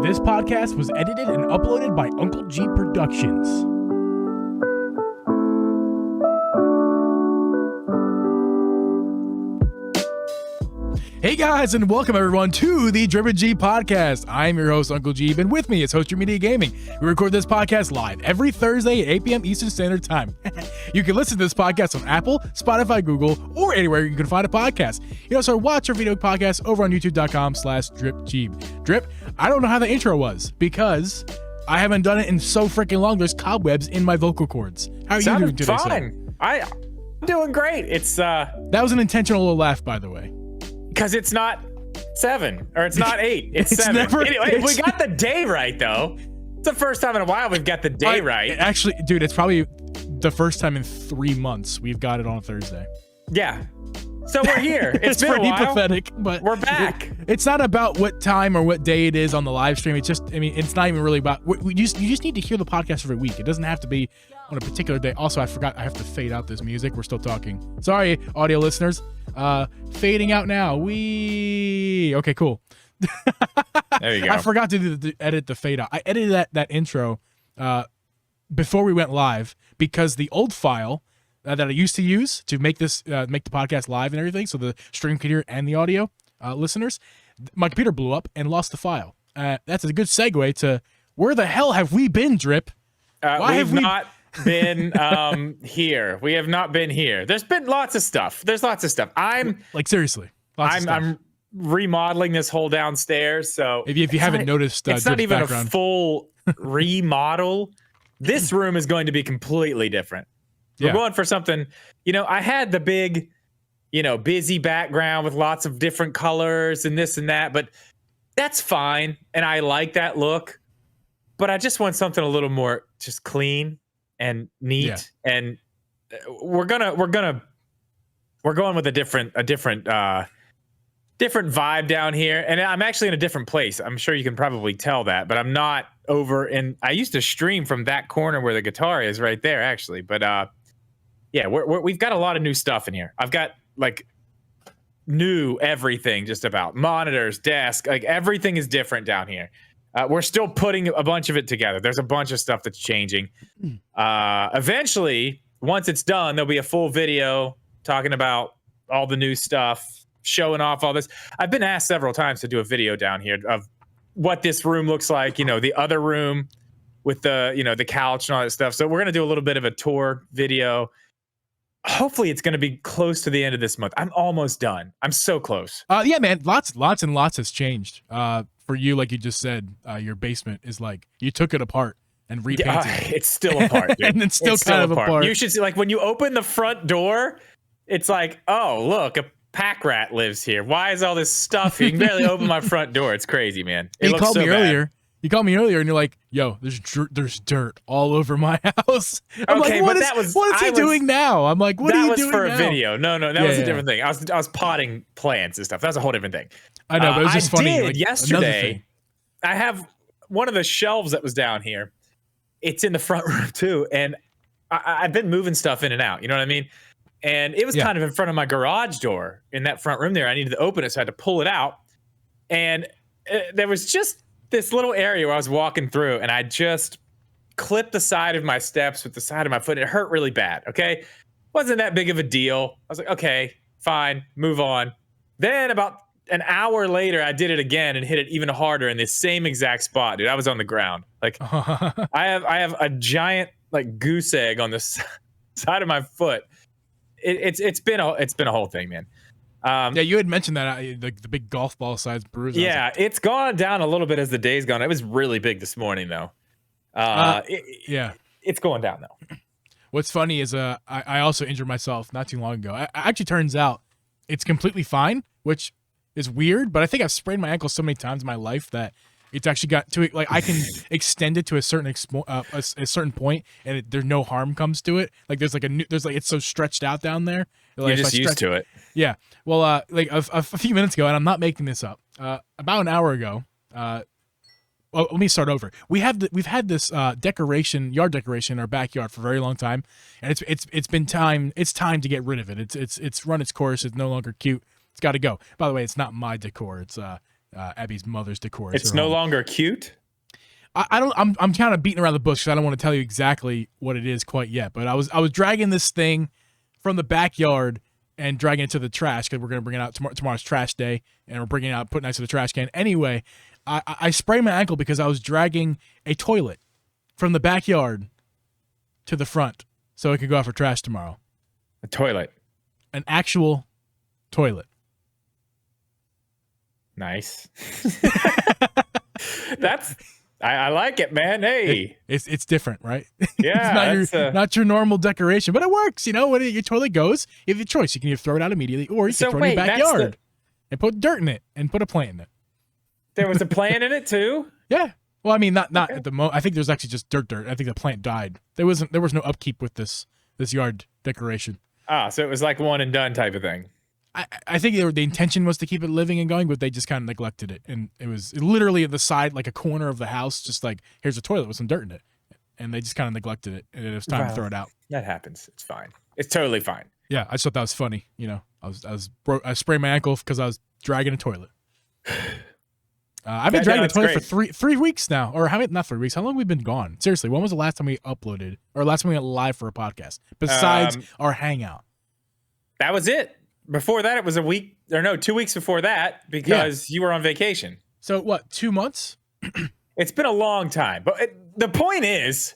This podcast was edited and uploaded by Uncle Geeb Productions. Hey guys, and welcome everyone to the Drip and Geeb podcast. I'm your host, Uncle Geeb, and with me is Host Your Media Gaming. We record this podcast live every Thursday at 8 p.m. Eastern Standard Time. You can listen to this podcast on Apple, Spotify, Google, or anywhere you can find a podcast. You can also watch our video podcast over on youtube.com/DripGeeb. Drip, I don't know how the intro was because I haven't done it in so freaking long. There's cobwebs in my vocal cords. How are you doing today, fine. I'm doing great. It's That was an intentional little laugh, by the way. Because it's not 7 or it's not 8. It's 7. Anyway, we got the day right though. It's the first time in a while we've got the day right. Actually, dude, it's probably the first time in 3 months we've got it on a Thursday. Yeah. So we're here. It's been pretty a while. pathetic, but we're back. It's not about what time or what day it is on the live stream. It's just, I mean, it's not even really about. You just need to hear the podcast every week. It doesn't have to be on a particular day. Also, I forgot I have to fade out this music. We're still talking. Sorry, audio listeners. Fading out now. Okay, cool. There you go. I forgot to edit the fade out. I edited that intro before we went live because the old file that I used to use to make this make the podcast live and everything, so the stream could hear and the audio listeners, my computer blew up and lost the file. That's a good segue to where the hell have we been, Drip? Why have we not been here? We have not been here. There's been lots of stuff. There's lots of stuff. I'm seriously. I'm remodeling this whole downstairs. So if you haven't noticed, it's not even background. A full remodel. This room is going to be completely different. We're going for something, I had the big, busy background with lots of different colors and this and that, but that's fine. And I like that look, but I just want something a little more just clean and neat. Yeah. And we're going with a different vibe down here. And I'm actually in a different place. I'm sure you can probably tell that, but I'm not over in, I used to stream from that corner where the guitar is right there actually. But, yeah, we've got a lot of new stuff in here. I've got like new everything, just about monitors, desk, like everything is different down here. We're still putting a bunch of it together. There's a bunch of stuff that's changing. Eventually, once it's done, there'll be a full video talking about all the new stuff, showing off all this. I've been asked several times to do a video down here of what this room looks like, the other room with the, the couch and all that stuff. So we're going to do a little bit of a tour video. Hopefully it's going to be close to the end of this month. I'm almost done. I'm so close. Yeah, man. Lots and lots has changed. For you, like you just said, your basement is like you took it apart and repainted it. It's still apart, dude. And it's still kind of apart. You should see, like when you open the front door, it's like, oh, look, a pack rat lives here. Why is all this stuff here? You can barely open my front door. It's crazy, man. You called me earlier. You called me earlier and you're like, yo, there's dirt all over my house. I'm okay, like, what is he doing now? I'm like, what are you doing now? That was for a video. No, that was a different thing. I was potting plants and stuff. That's a whole different thing. I know, but it was just funny. Like, yesterday, I have one of the shelves that was down here. It's in the front room too. And I've been moving stuff in and out. You know what I mean? And it was kind of in front of my garage door in that front room there. I needed to open it, so I had to pull it out. And there was just this little area where I was walking through and I just clipped the side of my steps with the side of my foot. It hurt really bad. Okay. Wasn't that big of a deal. I was like, okay, fine, move on. Then about an hour later, I did it again and hit it even harder in the same exact spot, dude. I was on the ground. Like I have a giant like goose egg on the side of my foot. It's been a whole thing, man. Yeah, you had mentioned that the big golf ball sized bruise. Yeah, it's gone down a little bit as the day's gone. It was really big this morning, though. It's going down though. What's funny is I also injured myself not too long ago. Actually, turns out it's completely fine, which is weird. But I think I've sprained my ankle so many times in my life that it's actually got to it. Like I can extend it to a certain a certain point, and there's no harm comes to it. Like there's it's so stretched out down there. Like, you're just used to it. Yeah. Well, like a few minutes ago, and I'm not making this up. About an hour ago. Well, let me start over. We've had this yard decoration in our backyard for a very long time, and it's been time. It's time to get rid of it. It's run its course. It's no longer cute. It's got to go. By the way, it's not my decor. It's Abby's mother's decor. It's no longer cute. I'm kind of beating around the bush because I don't want to tell you exactly what it is quite yet. But I was dragging this thing from the backyard and dragging it to the trash because we're gonna bring it out tomorrow's trash day, and we're bringing it out, putting it next to the trash can. Anyway, I sprained my ankle because I was dragging a toilet from the backyard to the front so it could go out for trash tomorrow. A toilet. An actual toilet. Nice. I like it, man. Hey, it's different, right? Yeah, it's not your normal decoration, but it works. You know, when your toilet goes, you have a choice. You can either throw it out immediately, or you can throw it in your backyard and put dirt in it and put a plant in it. There was a plant in it too. Yeah. Well, I mean, not at the moment. I think there's actually just dirt. I think the plant died. There was no upkeep with this yard decoration. Ah, so it was like one and done type of thing. I think the intention was to keep it living and going, but they just kind of neglected it. And it was literally at the side, like a corner of the house, just like, here's a toilet with some dirt in it. And they just kind of neglected it. And it was time to throw it out. That happens. It's fine. It's totally fine. Yeah, I just thought that was funny. You know, I sprained my ankle because I was dragging a toilet. I've been dragging a toilet for three weeks now. Or not 3 weeks. How long have we been gone? Seriously, when was the last time we uploaded? Or last time we went live for a podcast? Besides our hangout. That was it. Before that, it was 2 weeks before that because you were on vacation. So what, 2 months? It's been a long time. But the point is,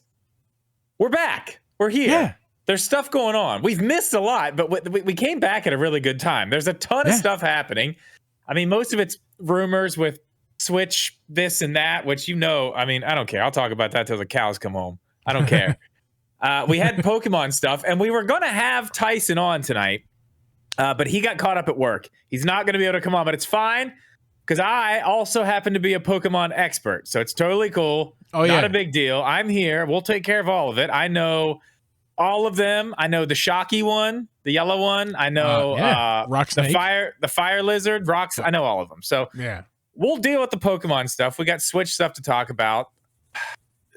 we're back. We're here. Yeah. There's stuff going on. We've missed a lot, but we came back at a really good time. There's a ton of stuff happening. I mean, most of it's rumors with Switch, this and that, which I mean, I don't care. I'll talk about that till the cows come home. I don't care. We had Pokemon stuff, and we were going to have Tyson on tonight. But he got caught up at work. He's not going to be able to come on, but it's fine because I also happen to be a Pokemon expert. So it's totally cool. Not a big deal. I'm here. We'll take care of all of it. I know all of them. I know the Shocky one, the yellow one. I know Rock Snake. the fire lizard, rocks. I know all of them. So we'll deal with the Pokemon stuff. We got Switch stuff to talk about.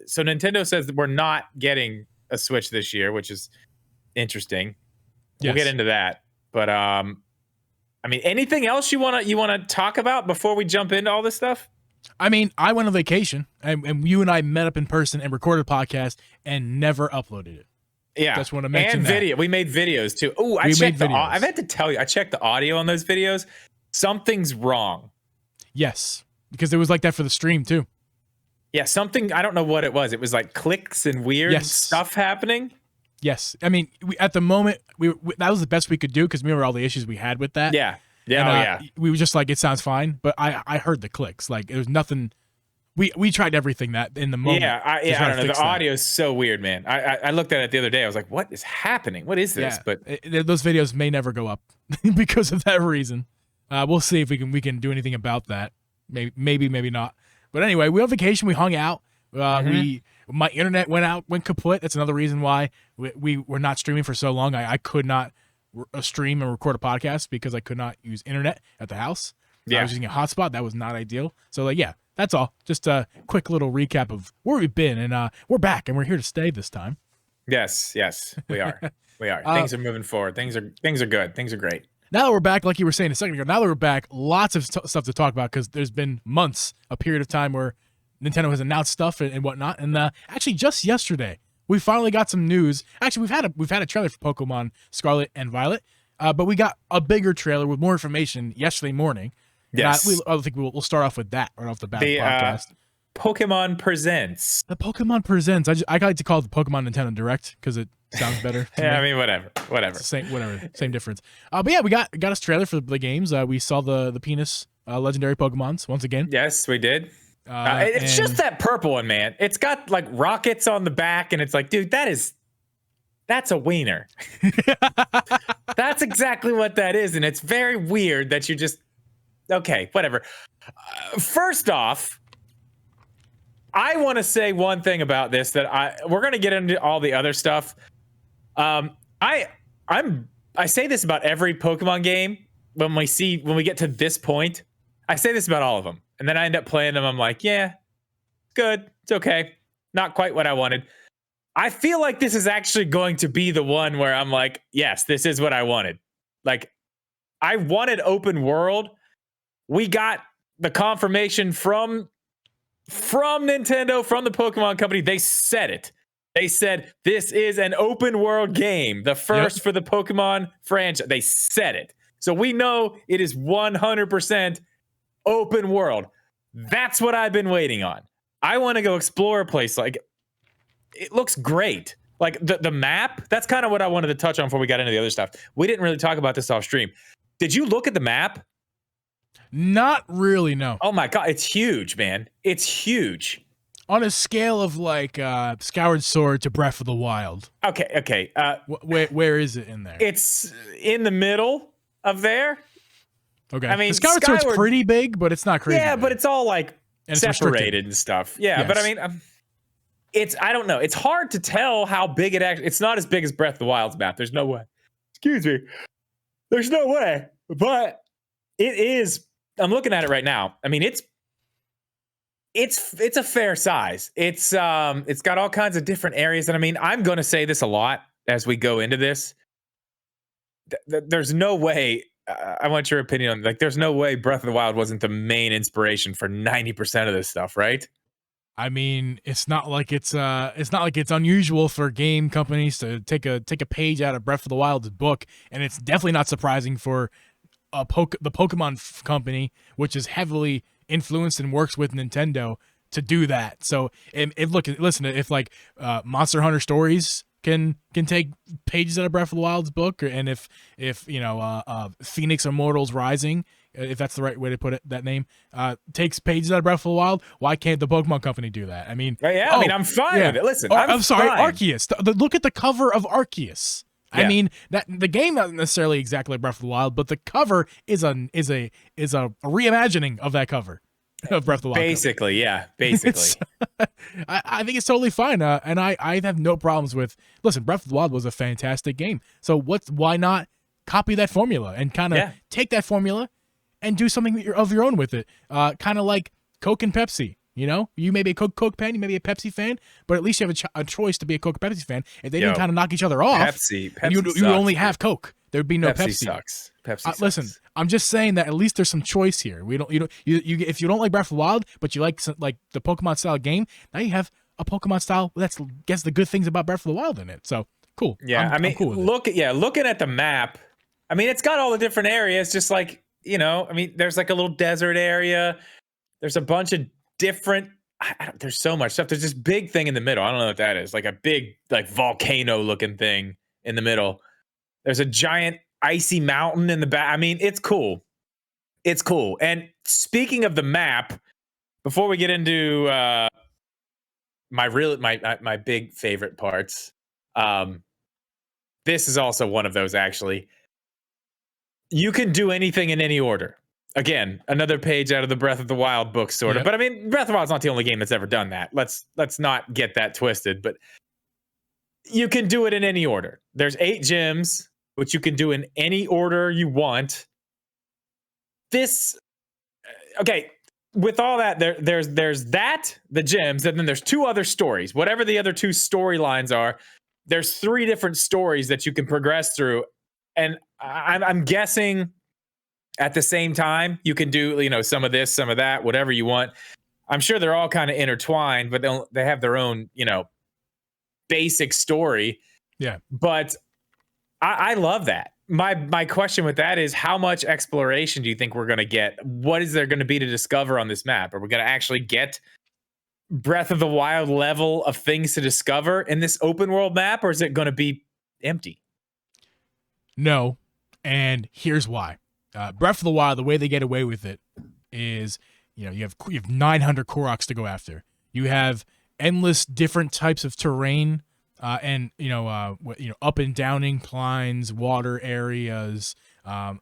So Nintendo says that we're not getting a Switch this year, which is interesting. We'll get into that. But I mean, anything else you wanna talk about before we jump into all this stuff? I mean, I went on vacation, and you and I met up in person and recorded a podcast and never uploaded it. Yeah, just want to mention and video. We made videos too. Oh, I've had to tell you, I checked the audio on those videos. Something's wrong. Yes, because it was like that for the stream too. Yeah, something. I don't know what it was. It was like clicks and weird stuff happening. Yes, I mean, at the moment, that was the best we could do because remember all the issues we had with that. Yeah, we were just like, it sounds fine, but I heard the clicks. Like, there was nothing. We tried everything that in the moment. I don't know. The audio is so weird, man. I looked at it the other day. I was like, what is happening? What is this? Yeah, but those videos may never go up because of that reason. We'll see if we can do anything about that. Maybe not. But anyway, we were on vacation. We hung out. My internet went kaput. That's another reason why we were not streaming for so long. I could not stream and record a podcast because I could not use internet at the house. I was using a hotspot. That was not ideal. So that's all. Just a quick little recap of where we've been, and we're back, and we're here to stay this time. Yes, we are. We are. Things are moving forward. Things are good. Things are great. Now that we're back, like you were saying a second ago, now that we're back, lots of stuff to talk about because there's been months, a period of time where Nintendo has announced stuff and whatnot. And actually, just yesterday, we finally got some news. Actually, we've had a trailer for Pokemon Scarlet and Violet, but we got a bigger trailer with more information yesterday morning. Yes, I think we'll start off with that right off the bat. The podcast. Pokemon Presents. The Pokemon Presents. I like to call it the Pokemon Nintendo Direct because it sounds better. I mean, whatever. Same difference. But yeah, we got a trailer for the games. We saw the penis legendary Pokemons once again. Yes, we did. It's just that purple one, man. It's got like rockets on the back, and it's like, dude, that's a wiener. That's exactly what that is, and it's very weird that you just okay, whatever. First off, I want to say one thing about this that we're going to get into all the other stuff. I say this about every Pokemon game when we get to this point. I say this about all of them, and then I end up playing them. I'm like, yeah, good, it's okay, not quite what I wanted. I feel like this is actually going to be the one where I'm like, yes, this is what I wanted. Like, I wanted open world. We got the confirmation from Nintendo, from the Pokemon Company. They said it. They said this is an open world game, the first for the Pokemon franchise. They said it. So we know it is 100% open world. That's what I've been waiting on. I want to go explore a place. Like, it looks great. Like the map, that's kind of what I wanted to touch on before we got into the other stuff. We didn't really talk about this off stream. Did you look at the map? Not really, no. Oh my God, it's huge, man. It's huge. On a scale of like Skyward Sword to Breath of the Wild. Okay. Where is it in there? It's in the middle of there. Okay. I mean, the Skyward Sword's pretty big, but it's not crazy. Yeah, big. but it's all like and separated and stuff. Yeah, yes. But I mean, I don't know. It's hard to tell how big it actually. It's not as big as Breath of the Wild's map. There's no way. Excuse me. There's no way. But it is. I'm looking at it right now. I mean, it's a fair size. It's got all kinds of different areas. And I mean, I'm going to say this a lot as we go into this. There's no way. I want your opinion on, like, there's no way Breath of the Wild wasn't the main inspiration for 90% of this stuff, right? I mean, it's not like it's unusual for game companies to take a page out of Breath of the Wild's book, and it's definitely not surprising for the Pokemon Company, which is heavily influenced and works with Nintendo, to do that. So, listen, if like Monster Hunter Stories can take pages out of Breath of the Wild's book, and if Phoenix Immortals Rising, if that's the right way to put it, that name, takes pages out of Breath of the Wild, why can't the Pokemon Company do that? I mean, I mean, I'm fine with it. Listen, I'm sorry, fine. Arceus. Look at the cover of Arceus. Yeah. I mean, that the game not necessarily exactly like Breath of the Wild, but the cover is a reimagining of that cover of Breath of the Wild. Basically, yeah. Basically. I think it's totally fine. And I have no problems with, listen, Breath of the Wild was a fantastic game. So why not copy that formula and kind of take that formula and do something of your own with it? Kind of like Coke and Pepsi. You know, you may be a Coke fan, you may be a Pepsi fan, but at least you have a choice to be a Coke Pepsi fan. If they didn't kind of knock each other off, Pepsi you would only have Coke. There would be no Pepsi. Sucks. Pepsi sucks. Listen, I'm just saying that at least there's some choice here. If you don't like Breath of the Wild, but you like the Pokemon style game, now you have a Pokemon style that gets the good things about Breath of the Wild in it. So cool. Yeah, I'm cool with it. Looking at the map, I mean, it's got all the different areas. Just like, you know, I mean, there's like a little desert area. There's a bunch of different. There's so much stuff. There's this big thing in the middle. I don't know what that is. Like a big, like, volcano looking thing in the middle. There's a giant icy mountain in the back. I mean, it's cool. It's cool. And speaking of the map, before we get into my big favorite parts, this is also one of those, actually. You can do anything in any order. Again, another page out of the Breath of the Wild book, sort of. But I mean, Breath of the Wild's not the only game that's ever done that. Let's not get that twisted. But you can do it in any order. There's 8 gyms, which you can do in any order you want. With all that, there's that, the gyms, and then there's 2 other stories. Whatever the other 2 storylines are, there's 3 different stories that you can progress through. And I'm guessing at the same time, you can do, you know, some of this, some of that, whatever you want. I'm sure they're all kind of intertwined, but they have their own, you know, basic story. Yeah. But I love that. My question with that is, how much exploration do you think we're going to get? What is there going to be to discover on this map? Are we going to actually get Breath of the Wild level of things to discover in this open world map, or is it going to be empty? No. And here's why. Breath of the Wild, the way they get away with it is, you know, you have 900 Koroks to go after. You have endless different types of terrain, and up and down inclines, water areas,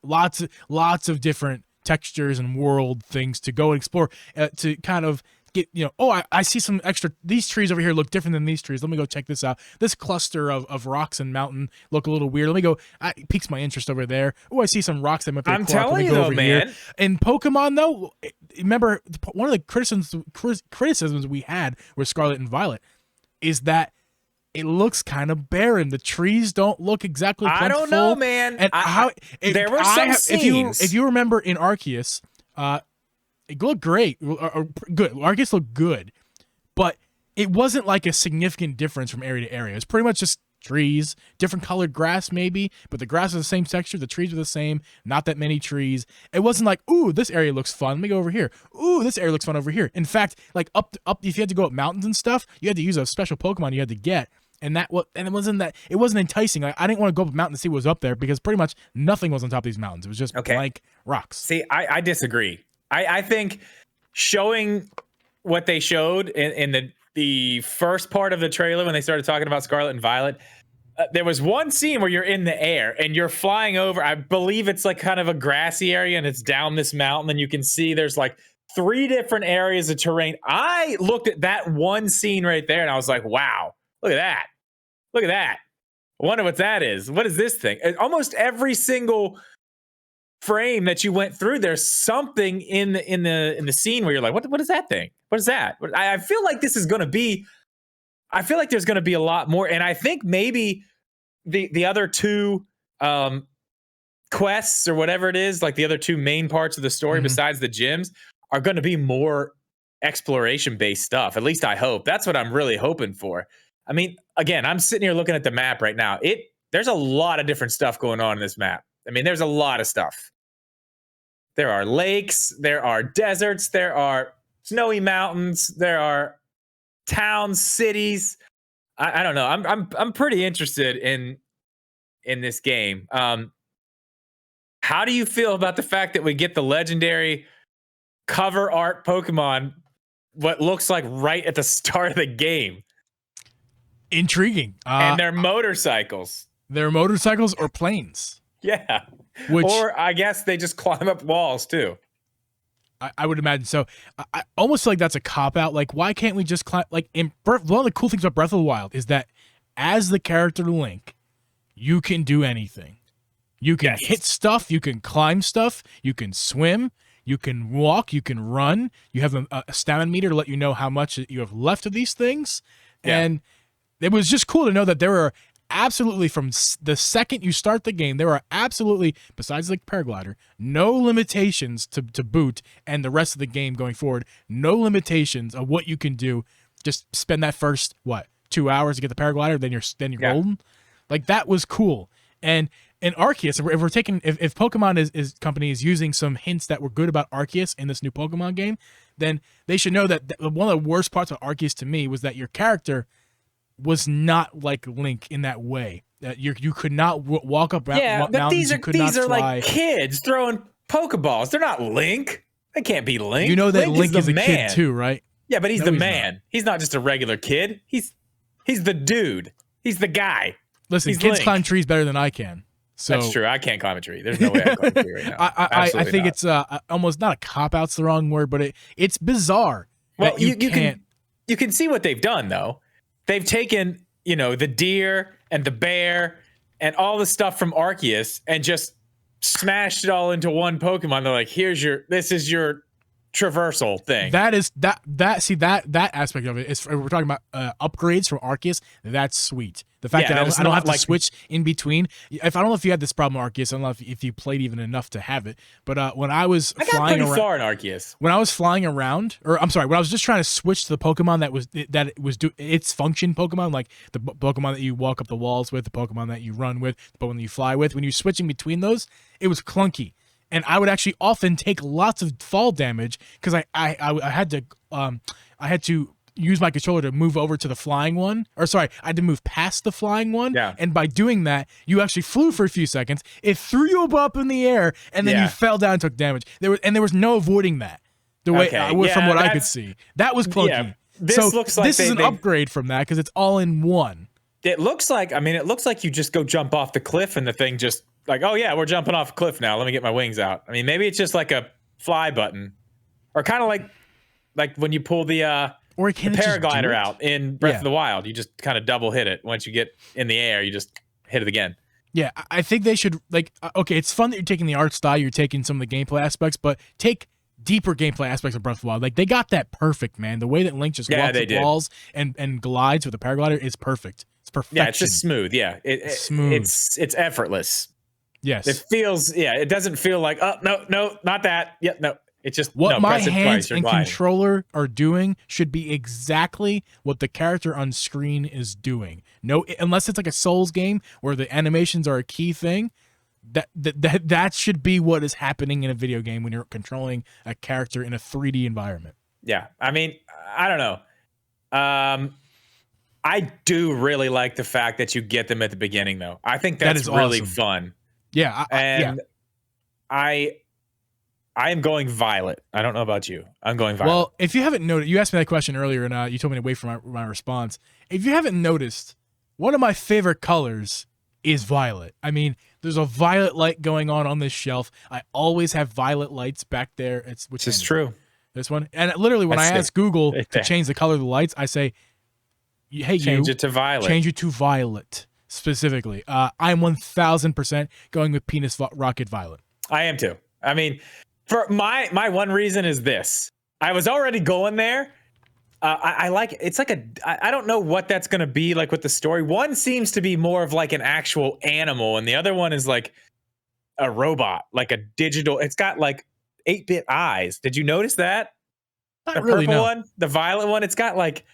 lots of different textures and world things to go explore, to kind of get, you know, I see some extra, these trees over here look different than these trees. Let me go check this out. This cluster of rocks and mountain look a little weird. Let me go, it piques my interest over there. Oh, I see some rocks that might be I'm telling you though, man. In Pokemon though, remember, one of the criticisms we had with Scarlet and Violet is that it looks kind of barren. The trees don't look exactly plentiful. I don't know, man. And there were some scenes. If you remember in Arceus, it looked great, or good. Arceus looked good, but it wasn't like a significant difference from area to area. It's pretty much just trees, different colored grass maybe, but the grass is the same texture, the trees are the same, not that many trees. It wasn't like, ooh, this area looks fun, let me go over here. Ooh, this area looks fun over here. In fact, like up if you had to go up mountains and stuff, you had to use a special Pokemon you had to get. And it wasn't enticing. Like, I didn't want to go up a mountain to see what was up there because pretty much nothing was on top of these mountains. It was just blank rocks. See, I disagree. I think showing what they showed in the first part of the trailer when they started talking about Scarlet and Violet, there was one scene where you're in the air and you're flying over. I believe it's like kind of a grassy area and it's down this mountain and you can see there's like 3 different areas of terrain. I looked at that one scene right there and I was like, wow, look at that. Look at that. I wonder what that is. What is this thing? Almost every single frame that you went through, there's something in the scene where you're like, what is that thing? What is that? I feel like this is going to be, I feel like there's going to be a lot more. And I think maybe the other 2 quests or whatever it is, like the other 2 main parts of the story besides the gyms, are going to be more exploration based stuff. At least I hope. That's what I'm really hoping for. I mean, again, I'm sitting here looking at the map right now. There's a lot of different stuff going on in this map. I mean, there's a lot of stuff. There are lakes, there are deserts, there are snowy mountains, there are towns, cities. I don't know. I'm pretty interested in this game. How do you feel about the fact that we get the legendary cover art Pokemon, what looks like right at the start of the game? Intriguing. And they're motorcycles. They're motorcycles or planes. Yeah. Or I guess they just climb up walls too. I would imagine so. I almost feel like that's a cop out. Like, why can't we just climb? Like, one of the cool things about Breath of the Wild is that as the character Link, you can do anything. You can hit stuff. You can climb stuff. You can swim. You can walk. You can run. You have a stamina meter to let you know how much you have left of these things. Yeah. And it was just cool to know that there were absolutely, from the second you start the game, there are absolutely, besides like paraglider, no limitations to boot and the rest of the game going forward. No limitations of what you can do. Just spend that first 2 hours to get the paraglider, then you're golden. Like, that was cool. And Arceus, if we're taking, if Pokemon is company is using some hints that were good about Arceus in this new Pokemon game, then they should know that one of the worst parts of Arceus to me was that your character was not like Link in that way. That you could not walk up mountains. But these are fly. Like kids throwing Pokeballs. They're not Link. They can't be Link. You know that Link is a kid too, right? Yeah, but he's the man. Not. He's not just a regular kid. He's the dude. He's the guy. Listen, he's kids Link. Climb trees better than I can. So that's true. I can't climb a tree. There's no way I can climb a tree right now. I think not. It's almost not a cop out's the wrong word, but it's bizarre. Well, you can see what they've done though. They've taken, the deer and the bear and all the stuff from Arceus and just smashed it all into one Pokemon. They're like, this is your traversal thing. That is that aspect of it is, we're talking about upgrades from Arceus. That's sweet. The fact that I don't have to switch in between. I don't know if you had this problem in Arceus. I don't know if you played even enough to have it. But when I was flying around, far in Arceus. When I was flying around, when I was just trying to switch to the Pokemon that was its function Pokemon, like the Pokemon that you walk up the walls with, the Pokemon that you run with, the Pokemon that you fly with. When you're switching between those, it was clunky. And I would actually often take lots of fall damage because I had to use my controller to move over to the flying one. Or sorry, I had to move past the flying one. Yeah. And by doing that, you actually flew for a few seconds. It threw you up in the air, and then you fell down and took damage. There was no avoiding that. From what I could see, that was clunky. Yeah, this is an upgrade from that because it's all in one. It looks like you just go jump off the cliff and the thing just like, oh yeah, we're jumping off a cliff now. Let me get my wings out. I mean, maybe it's just like a fly button, or kind of like when you pull the paraglider out in Breath of the Wild. You just kind of double hit it. Once you get in the air, you just hit it again. Yeah, I think they should it's fun that you're taking the art style, you're taking some of the gameplay aspects, but take deeper gameplay aspects of Breath of the Wild. Like, they got that perfect, man. The way that Link just walks the walls and glides with the paraglider is perfect. It's perfection. Yeah, it's just smooth. Yeah, it's smooth. It's effortless. Yes. It feels, it doesn't feel like, oh, no, not that. Yeah, no. It's just what my press it hands twice, you're and gliding. controller are doing should be exactly what the character on screen is doing. No, unless it's like a Souls game where the animations are a key thing. That should be what is happening in a video game when you're controlling a character in a 3D environment. Yeah, I mean, I don't know. I do really like the fact that you get them at the beginning, though. I think that's really awesome. fun. Yeah, I am going Violet. I don't know about you. I'm going Violet. Well, if you haven't noticed, you asked me that question earlier, and you told me to wait for my response. If you haven't noticed, one of my favorite colors is violet. I mean, there's a violet light going on this shelf. I always have violet lights back there. This is true. This one. And literally, when I ask Google to change the color of the lights, I say, hey, change it to violet. Change it to violet, specifically. I'm 1,000% going with Penis Rocket Violet. I am too. I mean, for my one reason is this. I was already going there. I like it's like I don't know what that's gonna be like with the story. One seems to be more of like an actual animal, and the other one is like a robot, like a digital. It's got like 8-bit eyes. Did you notice that? Not the really, purple no. one, the violet one. It's got like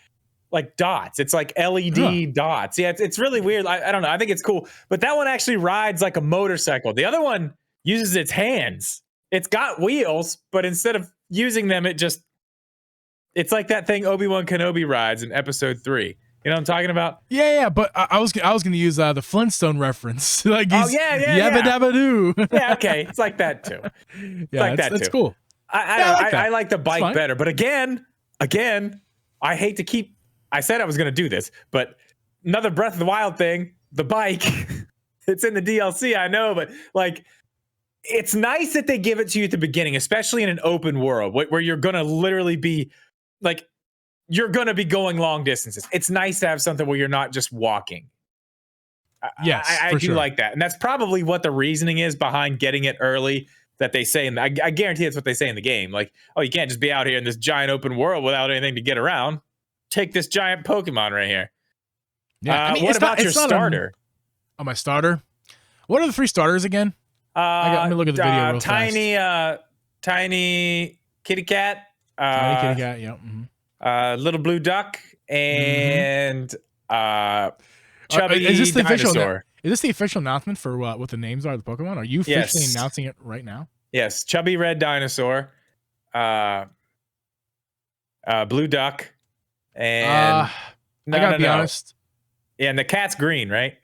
dots. It's like LED dots. Yeah, it's really weird. I don't know. I think it's cool, but that one actually rides like a motorcycle. The other one uses its hands. It's got wheels, but instead of using them, it's like that thing Obi-Wan Kenobi rides in episode 3. You know what I'm talking about? Yeah, but I was going to use the Flintstone reference. Like oh, yeah. Yabba dabba doo. Yeah, okay. It's like that too. It's cool. I like the bike better. But again, I hate to keep, I said I was going to do this, but another Breath of the Wild thing, the bike, it's in the DLC, I know, but like, it's nice that they give it to you at the beginning, especially in an open world where you're going to literally be like, you're going to be going long distances. It's nice to have something where you're not just walking. Yes, I do sure. like that. And that's probably what the reasoning is behind getting it early that they say. And I guarantee that's what they say in the game. Like, oh, you can't just be out here in this giant open world without anything to get around. Take this giant Pokemon right here. Yeah, what about your starter? My starter? What are the 3 starters again? Let me look at the video real fast. Tiny kitty cat. Tiny kitty cat, yeah. Mm-hmm. Little blue duck and chubby is this the dinosaur. Is this the official announcement for what the names are of the Pokemon? Are you officially announcing it right now? Yes, chubby red dinosaur, blue duck, and I gotta be honest. Yeah, and the cat's green, right?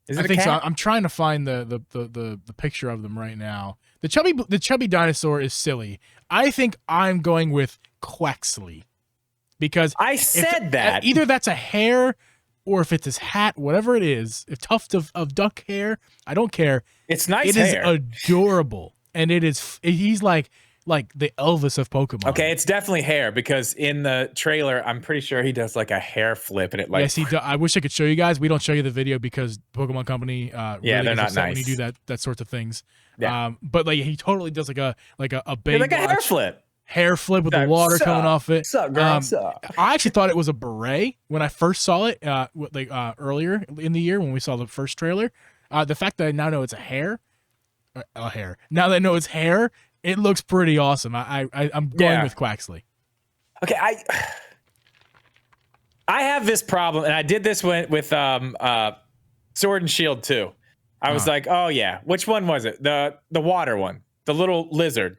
Is it I think so. I'm trying to find the picture of them right now. The chubby dinosaur is silly. I think I'm going with Quaxley because I said that either that's a hair or if it's his hat, whatever it is, a tuft of duck hair. I don't care. It's nice. It is adorable, and he's like the Elvis of Pokemon. Okay, it's definitely hair because in the trailer, I'm pretty sure he does like a hair flip and it like. Yes, he does. I wish I could show you guys. We don't show you the video because Pokemon Company. Really they're not nice when you do that sorts of things. Yeah. But like he totally does like a big like a hair flip with the water coming off it. Sup, girl, sup. I actually thought it was a beret when I first saw it. Earlier in the year when we saw the first trailer. The fact that I now know it's a hair. Now that I know it's hair. It looks pretty awesome. I'm going with Quaxley. Okay, I have this problem, and I did this with Sword and Shield too. I was like, oh yeah, which one was it? The water one, the little lizard,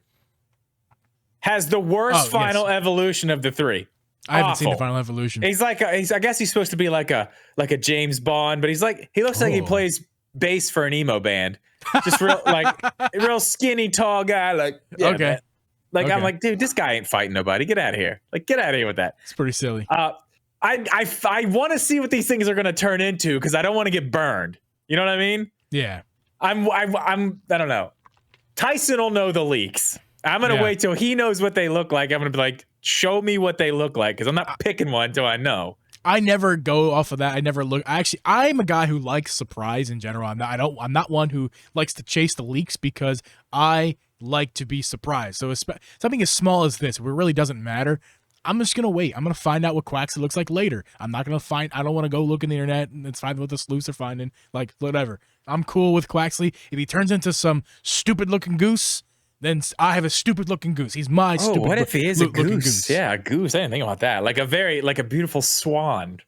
has the worst final evolution of the 3. I haven't seen the final evolution. He's like, I guess he's supposed to be like a James Bond, but he looks like he plays bass for an emo band. Just real skinny, tall guy. Like, yeah, okay. Man. Like, okay. I'm like, dude, this guy ain't fighting nobody. Get out of here. Like, get out of here with that. It's pretty silly. I want to see what these things are going to turn into because I don't want to get burned. You know what I mean? Yeah. I don't know. Tyson will know the leaks. I'm going to wait till he knows what they look like. I'm going to be like, show me what they look like because I'm not picking one until I know. I never go off of that. I never look. I'm a guy who likes surprise in general. I'm not one who likes to chase the leaks because I like to be surprised. So something as small as this, where it really doesn't matter, I'm just gonna wait. I'm gonna find out what Quaxley looks like later. I don't want to go look in the internet and find what the sleuths are finding. Like whatever. I'm cool with Quaxley. If he turns into some stupid looking goose, then I have a stupid looking goose. He's my stupid. What if he is a looking goose? Yeah, a goose. I didn't think about that. Like a beautiful swan.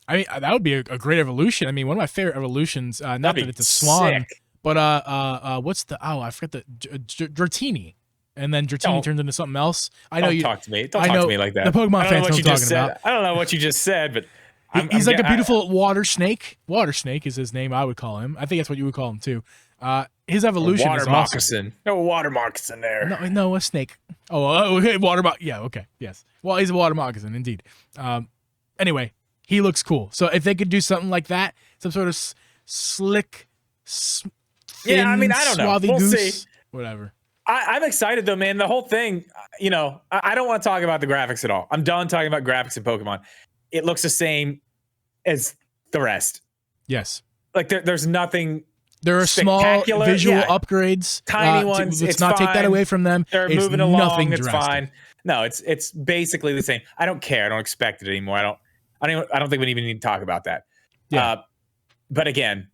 I mean, that would be a great evolution. I mean, one of my favorite evolutions. Not that it's a swan, sick. but what's the? Oh, I forgot the Dratini. And then Dratini turns into something else. I know Don't you talk to me. Don't talk to me like that. The Pokemon fans know what I'm talking about. I don't know what you just said, but he's like a beautiful water snake. Water snake is his name. I would call him. I think that's what you would call him too. His evolution water is moccasin. awesome. No water moccasin there. No, a snake. Oh, okay, water moccasin. Yeah, okay, yes. Well, he's a water moccasin indeed. Anyway, he looks cool. So if they could do something like that, some sort of slick, thin, I mean, I don't know. We'll goose, see. Whatever. I'm excited though, man. The whole thing, I don't want to talk about the graphics at all. I'm done talking about graphics in Pokemon. It looks the same as the rest. Yes. Like there's nothing. There are small visual upgrades, tiny ones. Let's not take that away from them. They're moving along. It's fine. No, it's basically the same. I don't care. I don't expect it anymore. I don't think we even need to talk about that. Yeah. But again,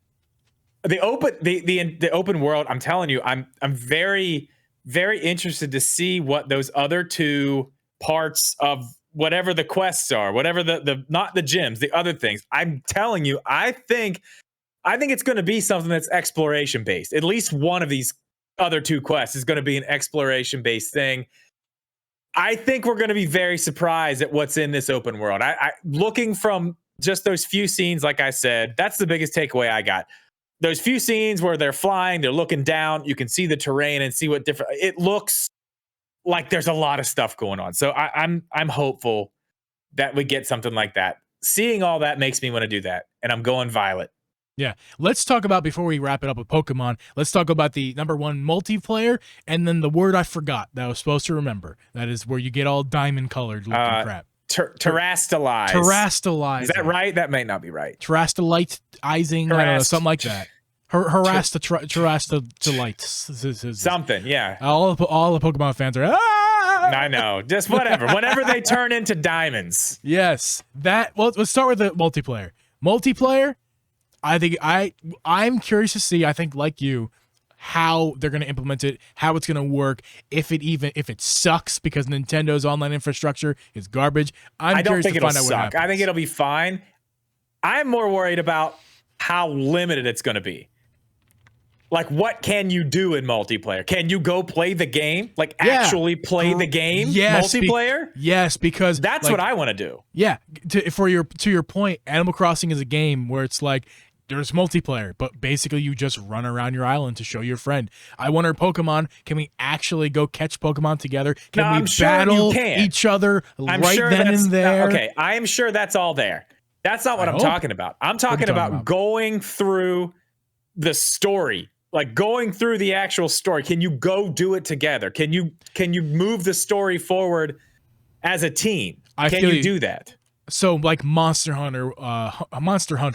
the open world. I'm telling you, I'm very, very interested to see what those other two parts of whatever the quests are, whatever the not the gyms, the other things. I'm telling you, I think it's going to be something that's exploration based. At least one of these other two quests is going to be an exploration based thing. I think we're going to be very surprised at what's in this open world. I looking from just those few scenes, like I said, that's the biggest takeaway I got. Those few scenes where they're flying, they're looking down, you can see the terrain and see what different. It looks like there's a lot of stuff going on. So I'm hopeful that we get something like that. Seeing all that makes me want to do that, and I'm going Violet. Yeah, let's talk about, before we wrap it up with Pokemon, let's talk about the #1 multiplayer, and then the word I forgot that I was supposed to remember. That is where you get all diamond colored looking crap. Terrastalize. Terrastalize. Is that right? That may not be right. Terrastalizing, I don't know, something like that. Terrastalites. Something, yeah. All the Pokemon fans are, I know. Just whatever. Whenever they turn into diamonds. Yes. Well, let's start with the multiplayer. Multiplayer, I think I'm curious to see, I think like you, how they're going to implement it, how it's going to work, if it sucks because Nintendo's online infrastructure is garbage. I don't think it'll suck. I think it'll be fine. I'm more worried about how limited it's going to be. Like, what can you do in multiplayer? Can you go play the game? Like, actually play the game? Yes, multiplayer? Yes, because that's what I want to do. Yeah. To your point, Animal Crossing is a game where it's like, there's multiplayer, but basically you just run around your island to show your friend. I wonder, Pokemon, can we actually go catch Pokemon together? Can we battle each other then and there? Okay, I am sure that's all there. That's not what I'm talking about. I'm talking about going through the story, like going through the actual story. Can you go do it together? Can you move the story forward as a team? Can you do that? So like Monster Hunter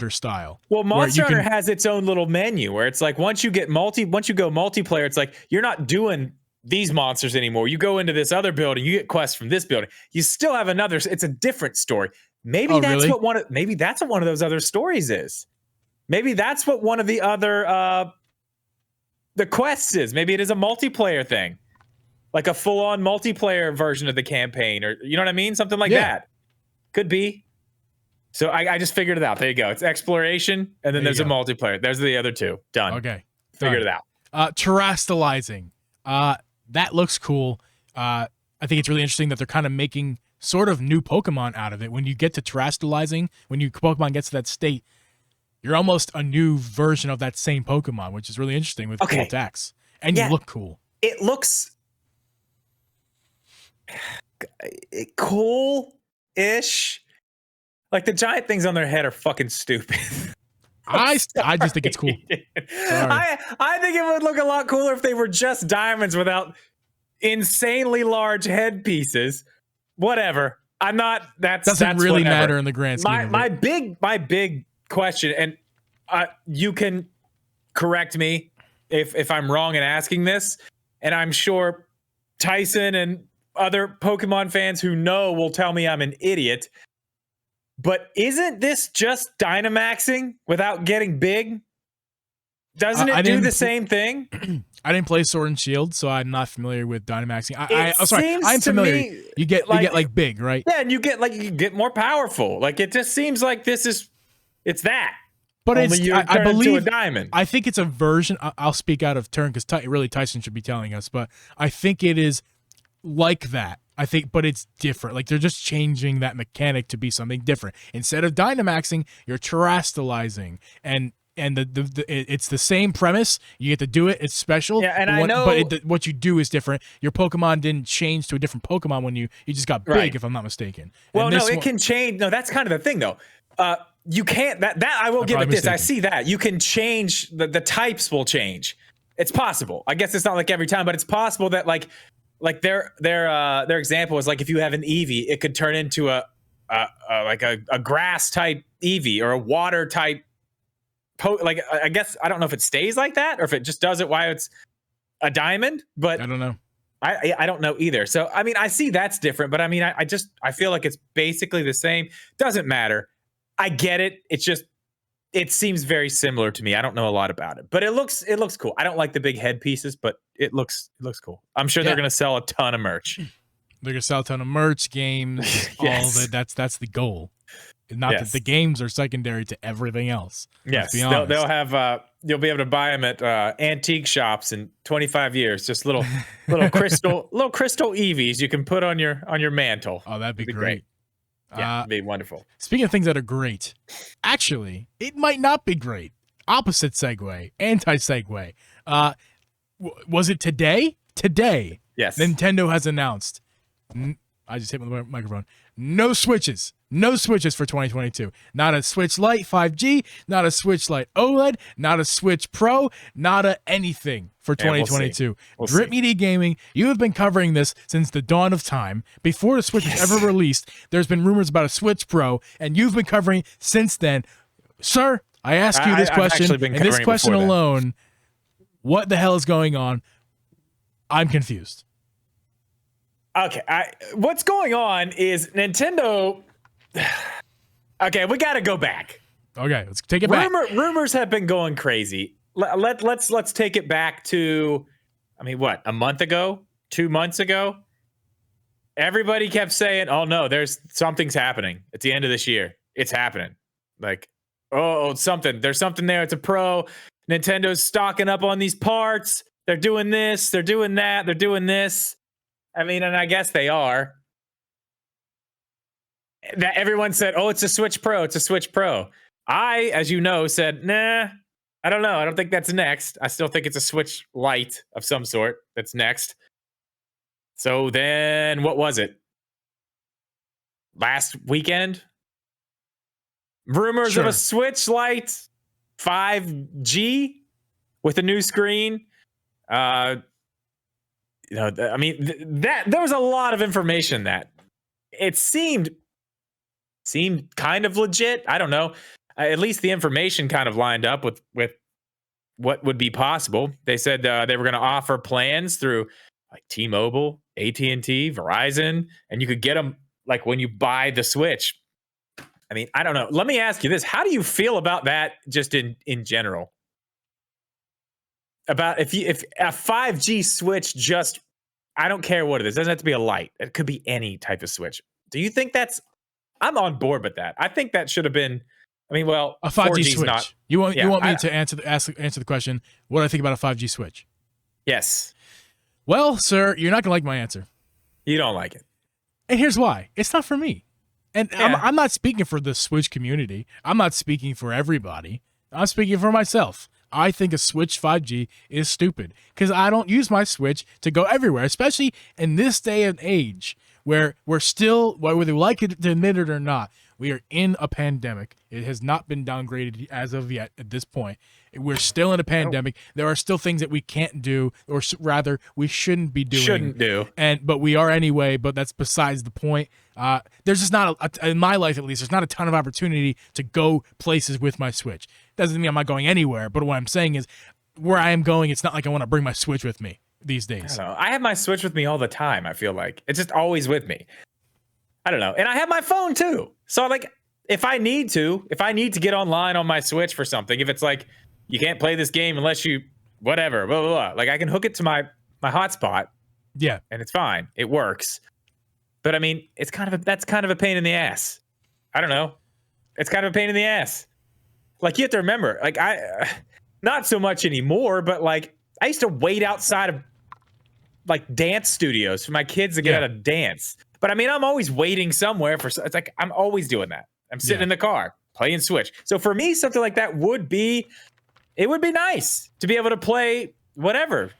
style. Well, Monster Hunter has its own little menu where it's like once you go multiplayer, it's like you're not doing these monsters anymore. You go into this other building, you get quests from this building. You still have another. It's a different story. Maybe that's what one of those other stories is. Maybe that's what one of the other the quests is. Maybe it is a multiplayer thing, like a full-on multiplayer version of the campaign, or you know what I mean, something like that. Could be. So I just figured it out. There you go. It's exploration, and then there's a multiplayer. There's the other two. Done. Okay. Figured it out. Terrastalizing. That looks cool. I think it's really interesting that they're kind of making sort of new Pokemon out of it. When you get to terrastalizing, when Pokemon gets to that state, you're almost a new version of that same Pokemon, which is really interesting with cool attacks. And you look cool. It looks cool-ish. Like the giant things on their head are fucking stupid. I just think it's cool. I think it would look a lot cooler if they were just diamonds without insanely large headpieces. Whatever. I'm not. That's really whatever. Matter in the grand scheme. My big question, and you can correct me if I'm wrong in asking this, and I'm sure Tyson and other Pokemon fans who know will tell me I'm an idiot. But isn't this just Dynamaxing without getting big? Doesn't it do the same thing? I didn't play Sword and Shield, so I'm not familiar with Dynamaxing. I'm to familiar. me You get like big, right? Yeah, and you get more powerful. Like it just seems like it's that. But only I believe into a diamond. I think it's a version. I'll speak out of turn because really Tyson should be telling us, but I think it is like that. I think, but it's different. Like they're just changing that mechanic to be something different. Instead of Dynamaxing, you're terastallizing, and it's the same premise. You get to do it. It's special. Yeah, and I know, but what you do is different. Your Pokemon didn't change to a different Pokemon when you just got big, if I'm not mistaken. Well, no, it can change. No, that's kind of the thing, though. You can't. That I will give it this. I see that you can change the types will change. It's possible. I guess it's not like every time, but it's possible that like their example is like if you have an Eevee, it could turn into a grass type Eevee or a water type. Like I guess I don't know if it stays like that or if it just does it while it's a diamond, but I don't know. I don't know either. So I mean, I see that's different, but I mean, I feel like it's basically the same. Doesn't matter. I get it. It's just it seems very similar to me. I don't know a lot about it, but it looks cool. I don't like the big head pieces, but it looks cool. I'm sure they're gonna sell a ton of merch. They're gonna sell a ton of merch, games, Yes. all of it. That's the goal. Not that the games are secondary to everything else. Yes, they'll have. You'll be able to buy them at antique shops in 25 years. Just little crystal Eevees you can put on your mantle. Oh, that'd be great. Yeah, it'd be wonderful. Speaking of things that are great, actually, it might not be great. Opposite segue, anti-segue. Was it today? Today, yes. Nintendo has announced. I just hit my microphone. No Switches for 2022. Not a Switch Lite 5G, not a Switch Lite OLED, not a Switch Pro, not a anything for 2022. We'll Drip see. Media Gaming, you have been covering this since the dawn of time. Before the Switch was ever released, there's been rumors about a Switch Pro, and you've been covering since then. Sir, I ask you this question, and this question alone, what the hell is going on? I'm confused. Okay, what's going on is Nintendo. Okay, we got to go back. Okay, let's take it back. Rumors have been going crazy. Let's take it back to, I mean, what, a month ago, 2 months ago? Everybody kept saying, "Oh no, something's happening. At the end of this year, it's happening." Like, there's something there. It's a Pro. Nintendo's stocking up on these parts. They're doing this. They're doing that. They're doing this. I mean, and I guess they are. That everyone said, "Oh, it's a Switch Pro. It's a Switch Pro." I, as you know, said, "Nah, I don't know. I don't think that's next. I still think it's a Switch Lite of some sort that's next." So then, what was it? Last weekend? Rumors of a Switch Lite 5G with a new screen. I mean, that there was a lot of information that it seemed kind of legit. I don't know. At least the information kind of lined up with what would be possible. They said they were going to offer plans through like T-Mobile, AT&T, Verizon, and you could get them like when you buy the Switch. I mean, I don't know. Let me ask you this. How do you feel about that just in general? About if a 5G Switch just, I don't care what it is. It doesn't have to be a Lite. It could be any type of Switch. Do you think I'm on board with that. I think that should have been, I mean, well, a 5G 4G's Switch. Not, you want me to answer the question, what do I think about a 5G Switch? Yes. Well, sir, you're not going to like my answer. You don't like it. And here's why. It's not for me. And I'm not speaking for the Switch community. I'm not speaking for everybody. I'm speaking for myself. I think a Switch 5G is stupid because I don't use my Switch to go everywhere, especially in this day and age where we're still, whether we like it to admit it or not, we are in a pandemic. It has not been downgraded as of yet at this point. We're still in a pandemic. There are still things that we can't do, or rather, we shouldn't be doing. But we are anyway, but that's besides the point. There's just not, in my life at least, there's not a ton of opportunity to go places with my Switch. Doesn't mean I'm not going anywhere, but what I'm saying is where I am going, it's not like I want to bring my Switch with me these days. I don't know. I have my Switch with me all the time, I feel like. It's just always with me. I don't know. And I have my phone too. So like if I need to get online on my Switch for something, if it's like you can't play this game unless you whatever, blah, blah, blah. Like I can hook it to my hotspot. Yeah. And it's fine. It works. But I mean, that's kind of a pain in the ass. I don't know. It's kind of a pain in the ass. Like you have to remember, like not so much anymore, but like I used to wait outside of like dance studios for my kids to get out of dance. But I mean, I'm always waiting somewhere it's like I'm always doing that. I'm sitting in the car playing Switch. So for me, something like that would be nice to be able to play whatever,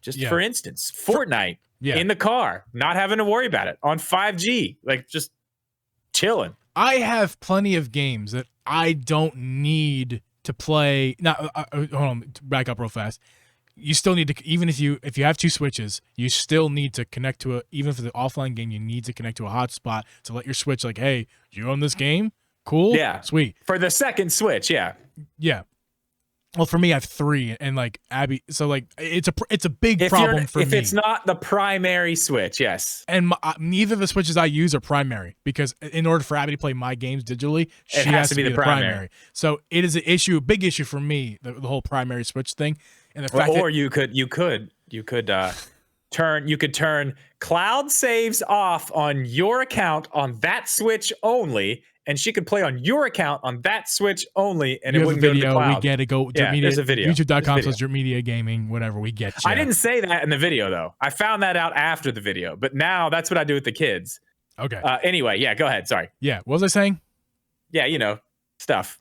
just for instance, Fortnite in the car, not having to worry about it on 5G, like just chilling. I have plenty of games that I don't need to play. Now, hold on, back up real fast. You still need to, even if you have two Switches, you still need to connect to even for the offline game, you need to connect to a hotspot to let your Switch like, hey, you own this game? Cool? Yeah. Sweet. For the second Switch, yeah. Yeah. Well, for me, I have three, and like Abby, so like it's a big problem for me. If it's not the primary Switch, yes. And neither of the Switches I use are primary because in order for Abby to play my games digitally, she has to be the primary. So it is a big issue for me, the whole primary Switch thing. And the fact you could turn cloud saves off on your account on that Switch only. And she could play on your account on that Switch only, and it wouldn't go to the cloud. We get it. Go to media. There's a video. YouTube.com/media gaming. Whatever. We get you. I didn't say that in the video though. I found that out after the video. But now that's what I do with the kids. Okay. Anyway, yeah. Go ahead. Sorry. Yeah. What was I saying? Yeah. Stuff.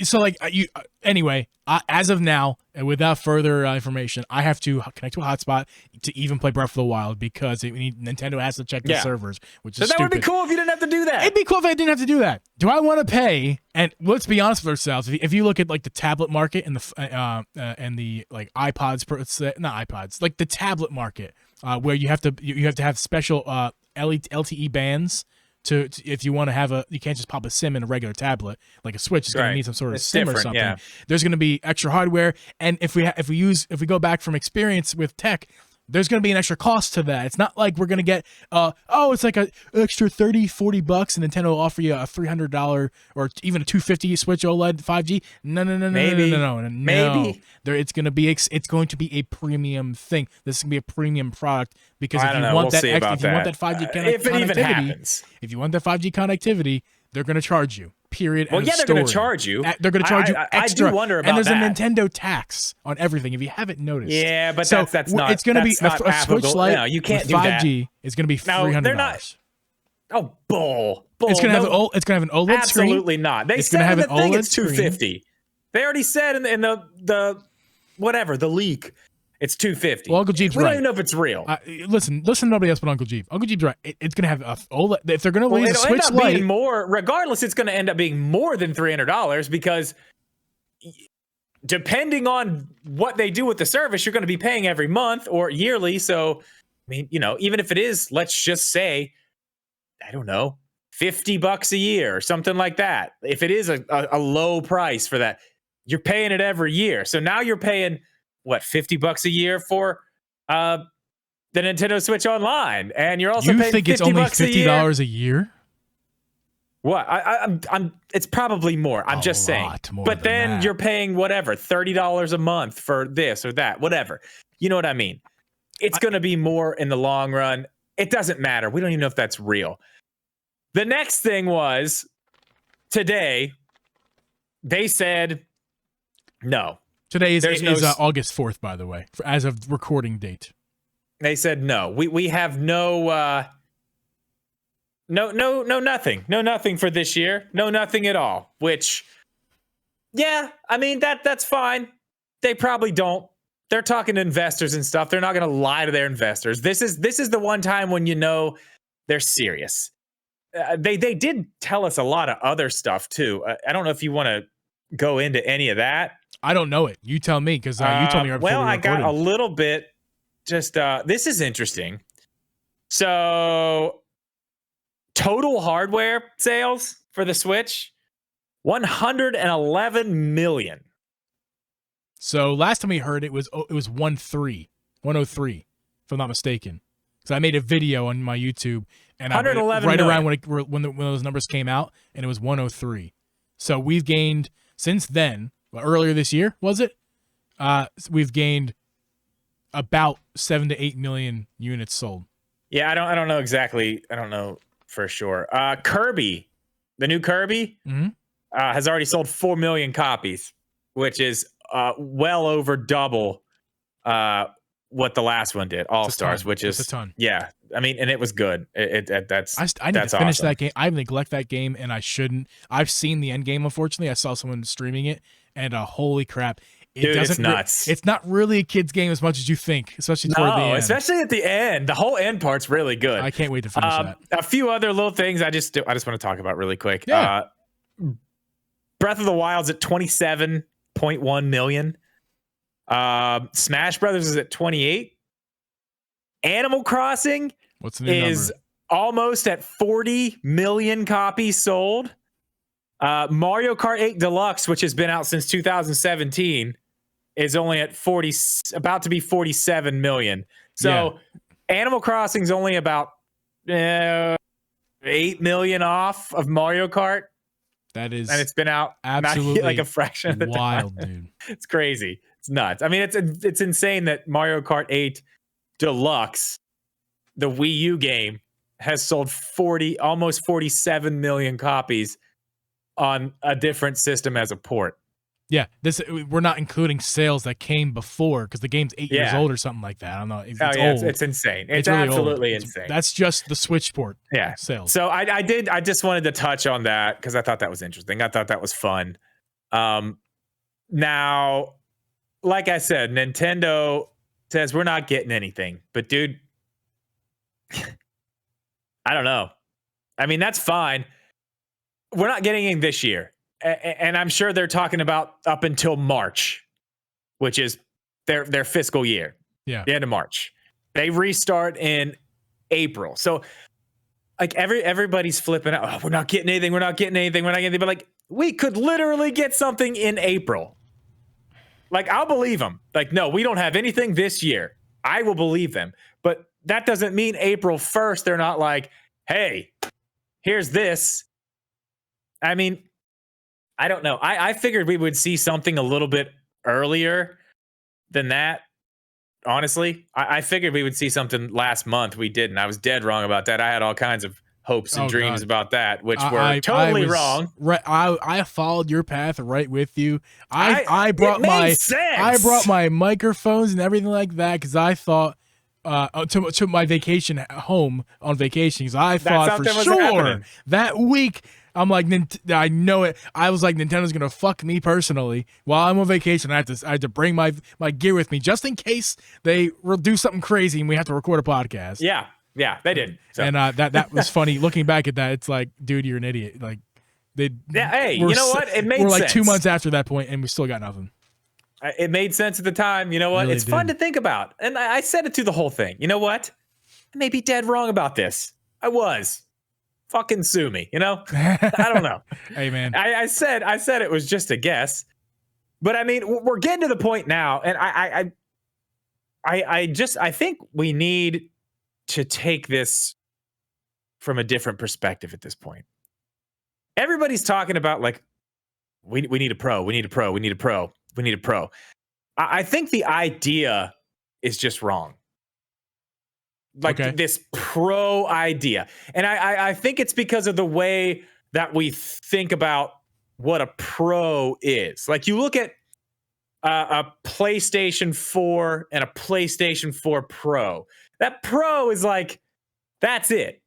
So like anyway, as of now, and without further information, I have to connect to a hotspot to even play Breath of the Wild because Nintendo has to check the servers, which is stupid. That would be cool if you didn't have to do that. It'd be cool if I didn't have to do that. Do I want to pay? And let's be honest with ourselves. If you look at like the tablet market and the like iPods, not iPods, like the tablet market, where you have to have special LTE bands. To if you want to have you can't just pop a SIM in a regular tablet. Like a Switch is going to need some sort of SIM or something. Yeah. There's going to be extra hardware, and if we go back from experience with tech, there's going to be an extra cost to that. It's not like we're going to get it's like an extra $30-$40 and Nintendo will offer you a $300 or even a $250 Switch OLED 5G. No. Maybe it's going to be a premium thing. This is going to be a premium product because if you want that 5G connectivity, if you want that 5G connectivity, they're going to charge you. Period. Well, yeah, they're going to charge you. They're going to charge you extra. I do wonder about that. And there's a Nintendo tax on everything. If you haven't noticed. Yeah, but that's not. It's going to be a Switch Lite. No, you can't do 5G. It's going to be $300. No, they're not. Oh, bull. It's going to have an OLED screen. Absolutely not. They said in the thing it's $250. They already said in the whatever the leak. It's $250. Well, Uncle Geeb's right. We don't even know if it's real. Listen to nobody else but Uncle Geeb. Uncle Geeb's right. It's going to have a OLED. If they're going to release a Switch Lite, regardless, it's going to end up being more than $300 because depending on what they do with the service, you're going to be paying every month or yearly. So, I mean, even if it is, let's just say, I don't know, $50 a year or something like that. If it is a low price for that, you're paying it every year. So now you're paying what, $50 a year for the Nintendo Switch Online, and you're also paying $50 it's only $50 a year? What? I'm. It's probably more. I'm just saying. But then you're paying whatever, $30 a month for this or that, whatever. You know what I mean? It's going to be more in the long run. It doesn't matter. We don't even know if that's real. The next thing was today. They said no. Today is August 4th, by the way, as of recording date. They said no. We have no nothing. No nothing for this year. No nothing at all. Which, yeah, I mean that's fine. They probably don't. They're talking to investors and stuff. They're not going to lie to their investors. This is the one time when they're serious. They did tell us a lot of other stuff too. I don't know if you want to go into any of that. I don't know it. You tell me because you told me right before we were I got a little bit. Just this is interesting. So, total hardware sales for the Switch, 111 million. So last time we heard it was 103, if I'm not mistaken. So I made a video on my YouTube and 111 right million. around when those numbers came out, and it was 103. So we've gained since then. Earlier this year, was it? we've gained about 7 to 8 million units sold. Yeah, I don't know exactly. I don't know for sure. Kirby, the new Kirby, has already sold 4 million copies, which is well over double what the last one did, All Stars, which is a ton. Yeah, I mean, and it was good. That's I need to finish that game. I neglect that game, and I shouldn't. I've seen the end game. Unfortunately, I saw someone streaming it, and holy crap! Dude, it's nuts. It's not really a kid's game as much as you think, especially toward the end. Especially at the end. The whole end part's really good. I can't wait to finish that. A few other little things I just want to talk about really quick. Yeah. Breath of the Wild's at 27.1 million. Smash Brothers is at 28. Animal Crossing What's the new is number? almost at 40 million copies sold. Mario Kart 8 Deluxe, which has been out since 2017, is only at about to be 47 million. So Animal Crossing's only about 8 million off of Mario Kart. That is, and it's been out absolutely like a fraction of the wild, time. dude. It's crazy. It's nuts. I mean, it's insane that Mario Kart 8 Deluxe, the Wii U game, has sold almost 47 million copies on a different system as a port. Yeah, we're not including sales that came before because the game's 8 years old or something like that. I don't know. It's old. It's insane. It's really absolutely old. insane. That's just the Switch port. Yeah, sales. So I just wanted to touch on that because I thought that was interesting. I thought that was fun. Now, like I said, Nintendo says we're not getting anything, but dude, I don't know. I mean, that's fine. We're not getting anything this year. And I'm sure they're talking about up until March, which is their fiscal year. Yeah. The end of March. They restart in April. So like everybody's flipping out. Oh, we're not getting anything. We're not getting anything. We're not getting anything. But like, we could literally get something in April. Like, I'll believe them. Like, no, we don't have anything this year. I will believe them. But that doesn't mean April 1st, they're not like, hey, here's this. I mean, I don't know. I figured we would see something a little bit earlier than that. Honestly, I figured we would see something last month. We didn't. I was dead wrong about that. I had all kinds of hopes and dreams about that, which were totally wrong. Right, I followed your path right with you. I brought my microphones and everything like that because I thought to my vacation home on vacation because I thought for sure that week. I'm like, I know it. I was like, Nintendo's gonna fuck me personally while I'm on vacation. I had to bring my gear with me just in case they do something crazy and we have to record a podcast. Yeah, they did. So. And that was funny. Looking back at that, it's like, dude, you're an idiot. Like, hey, you know what? It made sense. We're like 2 months after that point, and we still got nothing. It made sense at the time. You know what? It's fun to think about. And I said it through the whole thing. You know what? I may be dead wrong about this. I was. Fucking sue me, you know? I don't know. Hey, man. I said it was just a guess. But I mean, we're getting to the point now, and I think we need to take this from a different perspective at this point. Everybody's talking about like, we need a pro, we need a pro, we need a pro, we need a pro. I think the idea is just wrong. Like this pro idea. And I think it's because of the way that we think about what a pro is. Like, you look at a PlayStation 4 and a PlayStation 4 Pro. That Pro is like, that's it.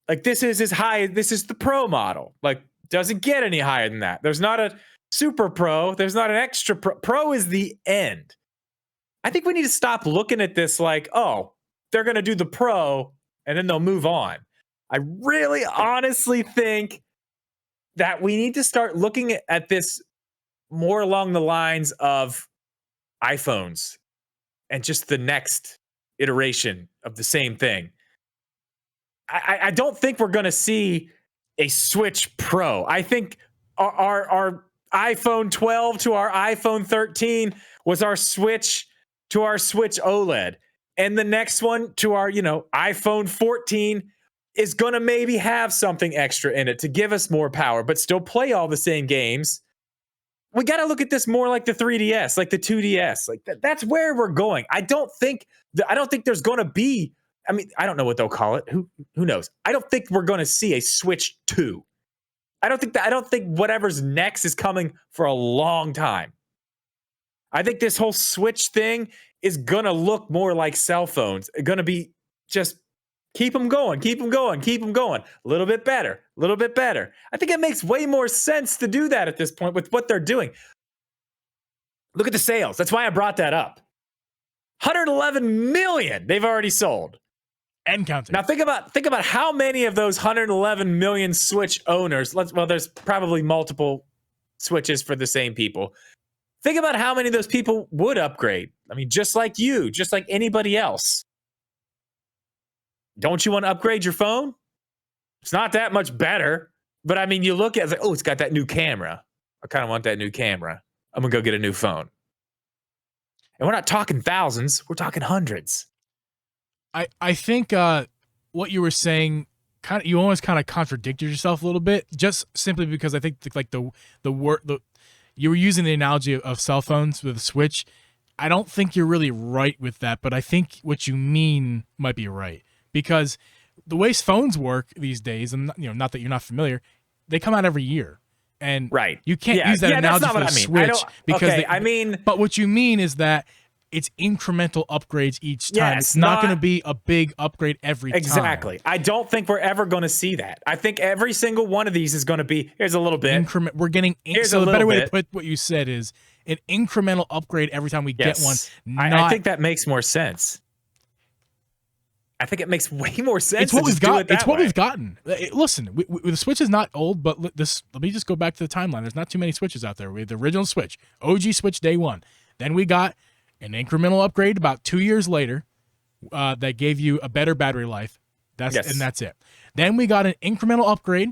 Like, this is as high, this is the Pro model. Like, doesn't get any higher than that. There's not a Super Pro. There's not an extra Pro. Pro is the end. I think we need to stop looking at this like, oh, they're going to do the Pro and then they'll move on. I really honestly think that we need to start looking at this more along the lines of iPhones and just the next iteration of the same thing. I don't think we're going to see a Switch Pro. I think our iPhone 12 to our iPhone 13 was our Switch to our Switch OLED. And the next one to our, iPhone 14 is going to maybe have something extra in it to give us more power, but still play all the same games we got to look at this more like the 3DS, like the 2DS. Like that's where we're going. I don't think there's going to be. I mean, I don't know what they'll call it. Who knows? I don't think we're going to see a Switch 2. I don't think whatever's next is coming for a long time. I think this whole Switch thing is going to look more like cell phones. It's going to be just keep them going, keep them going, keep them going. A little bit better, a little bit better. I think it makes way more sense to do that at this point with what they're doing. Look at the sales. That's why I brought that up. 111 million they've already sold. And counting. Now think about how many of those 111 million Switch owners, there's probably multiple Switches for the same people. Think about how many of those people would upgrade. I mean, just like you, just like anybody else. Don't you want to upgrade your phone? It's not that much better. But I mean, you look at it, it's like, oh, it's got that new camera. I kind of want that new camera. I'm going to go get a new phone. And we're not talking thousands. We're talking hundreds. I think what you were saying, you almost kind of contradicted yourself a little bit, just simply because I think like the you were using the analogy of cell phones with the Switch. I don't think you're really right with that, but I think what you mean might be right, because the way phones work these days, and not that you're not familiar, they come out every year, and you can't use that analogy for the Switch because but what you mean is that it's incremental upgrades each time. Yes, it's not going to be a big upgrade every time. Exactly. I don't think we're ever going to see that. I think every single one of these is going to be, here's a little bit. We're getting, so the better way to put what you said is an incremental upgrade every time we get one. I think that makes more sense. I think it makes way more sense. It's what we've got. It's what we've gotten. Listen, the Switch is not old, but let me just go back to the timeline. There's not too many Switches out there. We had the original Switch, OG Switch day one. Then we got an incremental upgrade about 2 years later that gave you a better battery life. And that's it. Then we got an incremental upgrade,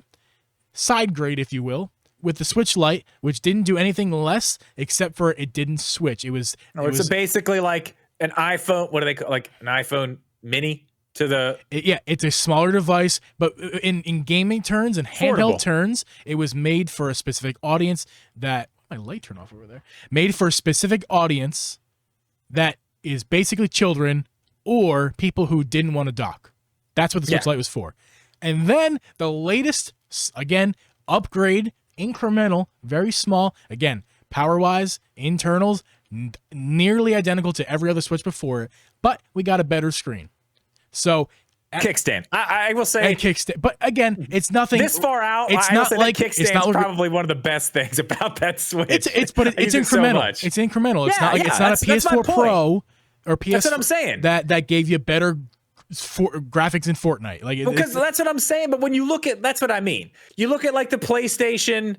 side grade, if you will, with the Switch Lite, which didn't do anything less except for it didn't switch. It's basically like an iPhone. What do they call, like an iPhone mini to the? It's a smaller device, but in gaming terms and handheld terms, it was made for a specific audience. My light turned off over there. Made for a specific audience that is basically children or people who didn't want to dock. That's what the Switch Lite was for. And then the latest, again, upgrade, incremental, very small, again, power-wise, internals, nearly identical to every other Switch before it, but we got a better screen. So kickstand. I will say kickstand, but again, it's nothing this far out. It's not like kickstand is probably one of the best things about that Switch. It's incremental. It's incremental. It's not like it's not a PS4 Pro or PS. That's what I'm saying. That gave you better graphics in Fortnite. Like because that's what I'm saying. But when you look at, that's what I mean. You look at like the PlayStation.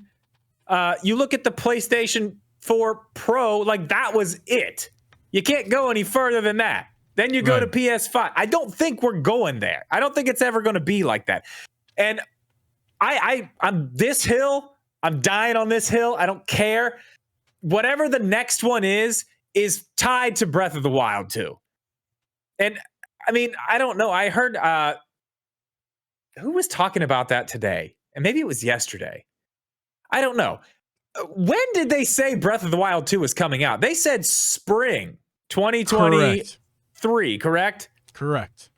You look at the PlayStation 4 Pro. Like that was it. You can't go any further than that. Then you go to PS5. I don't think we're going there. I don't think it's ever going to be like that. And I'm this hill. I'm dying on this hill. I don't care. Whatever the next one is tied to Breath of the Wild 2. And I mean, I don't know. I heard who was talking about that today? And maybe it was yesterday. I don't know. When did they say Breath of the Wild 2 was coming out? They said spring 2023, correct? Correct.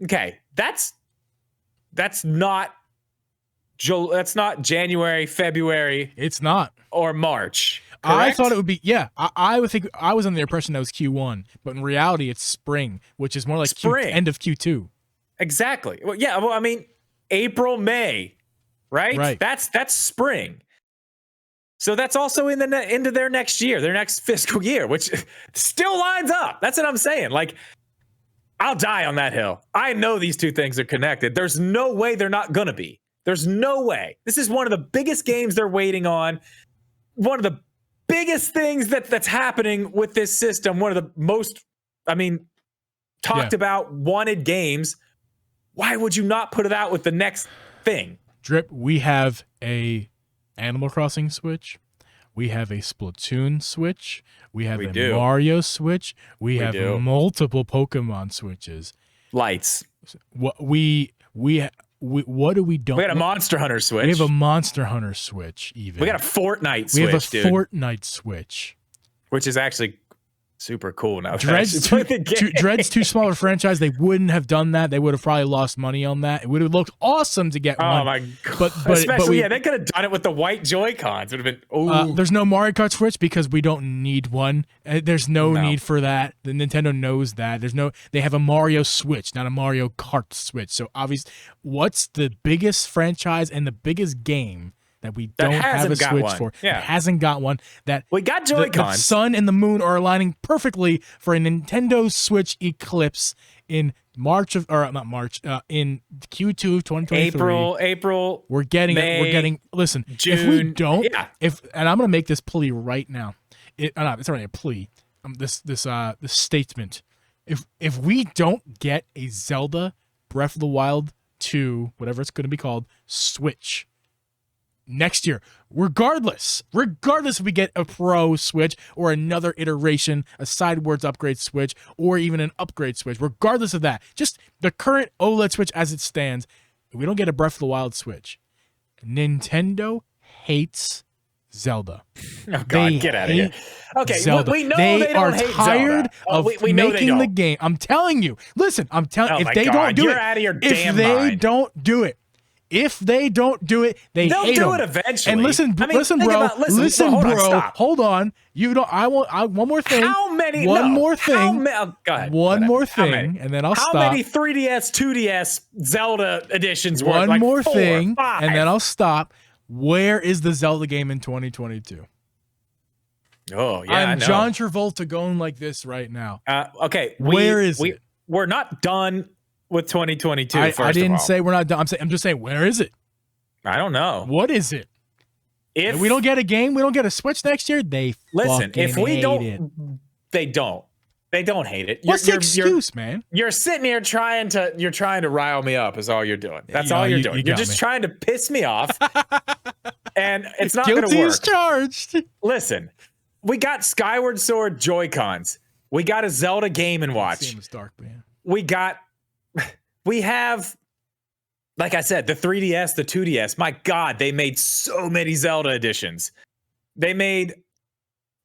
Okay. That's not January, February. It's not. Or March. Correct? I thought it would be, I would think, I was under the impression that was Q1, but in reality it's spring, which is more like end of Q2. Exactly. Well, yeah, I mean, April, May, right? Right. That's spring. So that's also into their next year, their next fiscal year, which still lines up. That's what I'm saying. Like, I'll die on that hill. I know these two things are connected. There's no way they're not going to be. There's no way. This is one of the biggest games they're waiting on. One of the biggest things that's happening with this system. One of the most, talked about, wanted games. Why would you not put it out with the next thing? Drip, we have a Animal Crossing Switch. We have a Splatoon Switch. We have Mario Switch. We have multiple Pokemon Switches. Lights. What we what do we don't? We got a Monster Hunter Switch. We have a Monster Hunter Switch. Even we got a Fortnite Switch. We have a dude, Fortnite Switch, which is actually super cool now. Dread's too small a franchise. They wouldn't have done that. They would have probably lost money on that. It would have looked awesome to get one. Oh my god! But especially they could have done it with the white Joy-Cons. It would have been. There's no Mario Kart Switch because we don't need one. There's no need for that. The Nintendo knows that. They have a Mario Switch, not a Mario Kart Switch. So obviously, what's the biggest franchise and the biggest game that we don't have a Switch for? Yeah. It hasn't got one. That we got Joy-Cons. The sun and the moon are aligning perfectly for a Nintendo Switch eclipse in in Q2 of 2023. April. We're getting. Listen, June, if we don't, and I'm gonna make this plea right now. It's already a plea. This statement. If we don't get a Zelda Breath of the Wild 2, whatever it's gonna be called, Switch next year, regardless if we get a Pro Switch or another iteration, a sidewards upgrade Switch, or even an upgrade Switch, regardless of that, just the current OLED Switch as it stands, if we don't get a Breath of the Wild Switch, Nintendo hates Zelda. Oh God, get out of here. Okay, Zelda. We know they don't hate tired Zelda. of making the game. I'm telling you. Listen, if they don't do it, out of your damn mind. If they don't do it, they'll hate do them. it eventually. And listen, bro. Hold on. You don't. One more thing. How many? One more thing. Go ahead. One more thing, and then I'll stop. How many 3DS, 2DS Zelda editions were? One more 4, thing, 5. and then I'll stop. Where is the Zelda game in 2022? Oh yeah, I'm John Travolta going like this right now. Okay, where is it? We're not done with 2022. I didn't say we're not done. I'm just saying, where is it? I don't know. What is it? If we don't get a game, we don't get a Switch next year, they listen. If we hate don't, it. they don't. They don't hate it. What's the excuse, man? You're sitting here trying to rile me up. Is all you're doing. That's all you're doing. You're just trying to piss me off, and it's not going to work. Guilty as charged. Listen, we got Skyward Sword Joy-Cons. We got a Zelda Game & Watch. Dark, man. We have, like I said, the 3DS, the 2DS. My God, they made so many Zelda editions. They made,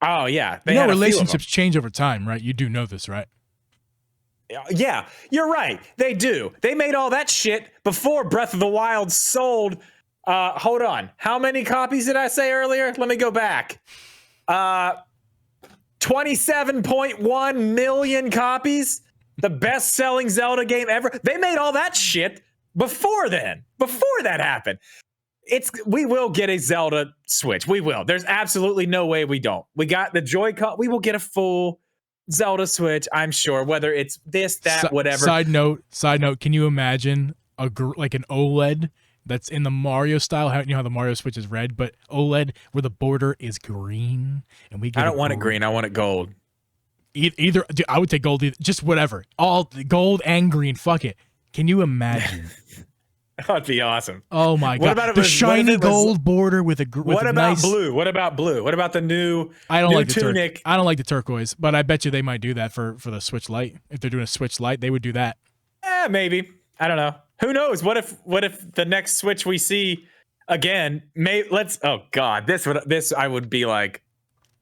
relationships change over time, right? You do know this, right? Yeah, you're right. They do. They made all that shit before Breath of the Wild sold. Hold on. How many copies did I say earlier? Let me go back. 27.1 million copies. The best-selling Zelda game ever. They made all that shit before then. Before that happened. We will get a Zelda Switch. We will. There's absolutely no way we don't. We got the Joy-Con. We will get a full Zelda Switch, I'm sure. Whether it's this, that, whatever. Side note. Can you imagine an OLED that's in the Mario style? You know how the Mario Switch is red, but OLED where the border is green, and we get. I don't want it green. I want it gold. Either, dude, I would take gold. Just whatever. All gold and green. Fuck it. Can you imagine? That'd be awesome. Oh my god! The shiny gold border with a. What about blue? What about blue? What about the new? I don't like the tunic. I don't like the turquoise, but I bet you they might do that for the Switch Lite. If they're doing a Switch Lite, they would do that. Maybe. I don't know. Who knows? What if the next Switch we see again? Oh god, this I would be like,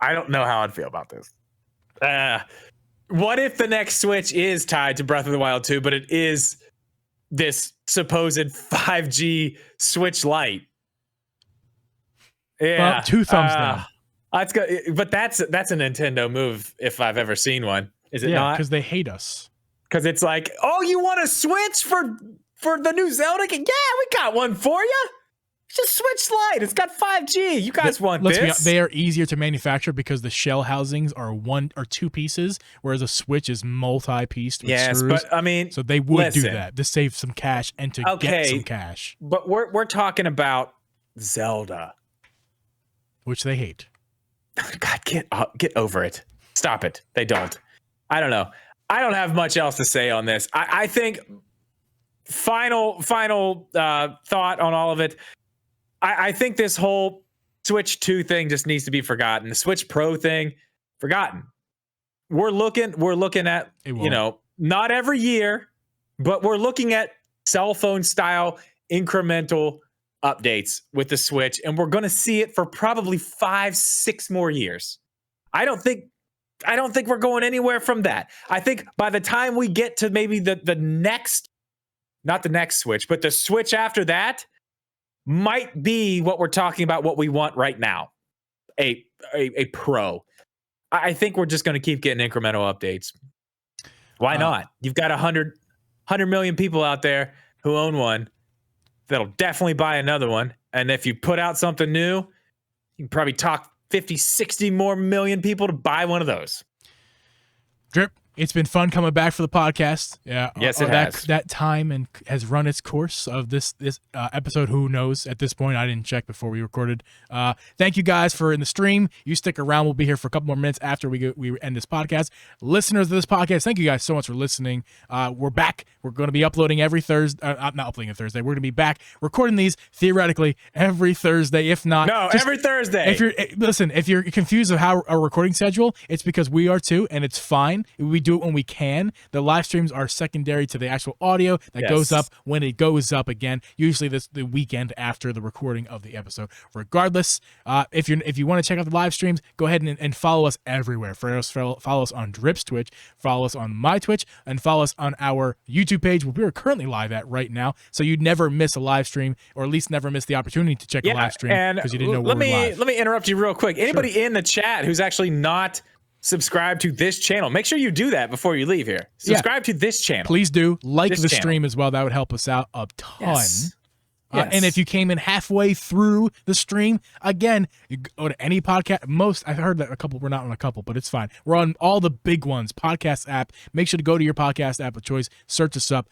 I don't know how I'd feel about this. What if the next Switch is tied to Breath of the Wild 2, but it is this supposed 5G Switch Lite? Yeah, well, 2 thumbs down. Let's go. But that's a Nintendo move if I've ever seen one. Is it not? Because they hate us. Because it's like, oh, you want a Switch for the new Zelda game? Yeah, we got one for you. Just Switch Lite. It's got 5G. You guys want this? They are easier to manufacture because the shell housings are 1 or 2 pieces, whereas a Switch is multi-pieced with screws. But I mean, so they would do that to save some cash and to get some cash. But we're talking about Zelda, which they hate. God, get over it. Stop it. They don't. I don't know. I don't have much else to say on this. I think final thought on all of it. I think this whole Switch 2 thing just needs to be forgotten. The Switch Pro thing, forgotten. We're looking at, not every year, but we're looking at cell phone style incremental updates with the Switch, and we're going to see it for probably 5-6 more years. I don't think we're going anywhere from that. I think by the time we get to maybe the next, not the next Switch, but the Switch after that might be what we're talking about, what we want right now. A Pro. I think we're just going to keep getting incremental updates. Why not? You've got 100 million people out there who own one that'll definitely buy another one. And if you put out something new, you can probably talk 50, 60 more million people to buy one of those. Drip, it's been fun coming back for the podcast. Yeah, yes, it has. That time and has run its course of this episode. Who knows at this point? I didn't check before we recorded. Thank you guys for in the stream. You stick around. We'll be here for a couple more minutes after we end this podcast. Listeners of this podcast, thank you guys so much for listening. We're back. We're going to be uploading every Thursday. Not uploading a Thursday. We're going to be back recording these theoretically every Thursday. If not, every Thursday. If you're confused of how our recording schedule, it's because we are too, and it's fine. We do it when we can. The live streams are secondary to the actual audio that goes up when it goes up again, usually the weekend after the recording of the episode. Regardless, if you want to check out the live streams, go ahead and follow us everywhere. Follow us on Drip's Twitch, follow us on my Twitch, and follow us on our YouTube page, where we are currently live at right now, so you'd never miss a live stream, or at least never miss the opportunity to check a live stream because you didn't know we were live. Let me interrupt you real quick. Anybody in the chat who's actually not subscribe to this channel, make sure you do that before you leave here. Subscribe to this channel. Please do. Like the stream as well. That would help us out a ton. Yes. And if you came in halfway through the stream, again, you go to any podcast. I've heard that a couple, we're not on a couple, but it's fine. We're on all the big ones, podcast app. Make sure to go to your podcast app of choice, search us up,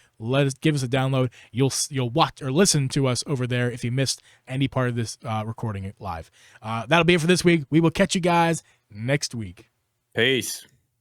give us a download. You'll watch or listen to us over there if you missed any part of this recording it live. That'll be it for this week. We will catch you guys next week. Peace.